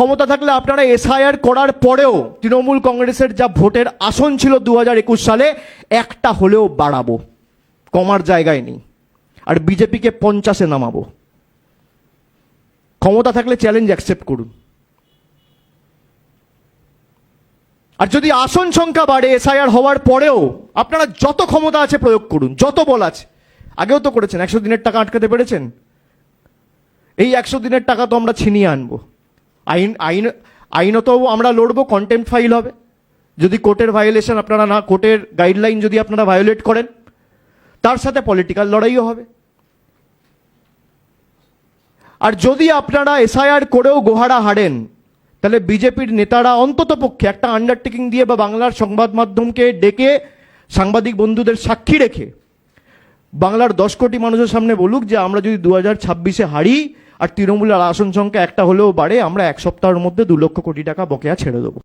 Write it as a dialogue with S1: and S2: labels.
S1: ক্ষমতা থাকলে আপনারা এসআইআর করার পরেও তৃণমূল কংগ্রেসের যা ভোটের আসন ছিল 2021 সালে একটা হলেও বাড়াবো, কমার জায়গায় নেই, আর বিজেপিকে 50-এ নামাবো। ক্ষমতা থাকলে চ্যালেঞ্জ অ্যাকসেপ্ট করুন। আর যদি আসন সংখ্যা বাড়ে এসআইআর হওয়ার পরেও আপনারা যত ক্ষমতা আছে প্রয়োগ করুন, যত বল আছে। আগেও তো করেছেন, 100 দিনের টাকা আটকাতে পেরেছেন। এই 100 দিনের টাকা তো আমরা ছিনিয়ে আনবো। আইনত আমরা লড়বো, কন্টেম্পট ফাইল হবে যদি কোর্টের ভায়োলেশন আপনারা না, কোর্টের গাইডলাইন যদি আপনারা ভায়োলেট করেন, তার সাথে পলিটিক্যাল লড়াইও হবে। আর যদি আপনারা এসআইআর করেও গোহারা হারেন, তাহলে বিজেপির নেতারা অন্তত পক্ষে একটা আন্ডারটেকিং দিয়ে বা বাংলার সংবাদ মাধ্যমকে ডেকে সাংবাদিক বন্ধুদের সাক্ষী রেখে বাংলার 10 কোটি মানুষের সামনে বলুক যে আমরা যদি 2026-এ হারি আর তৃণমূলের আসন সংখ্যা একটা হলেও বাড়ে, আমরা 1 সপ্তাহের মধ্যে 2 লক্ষ কোটি টাকা বকেয়া ছেড়ে দেবো।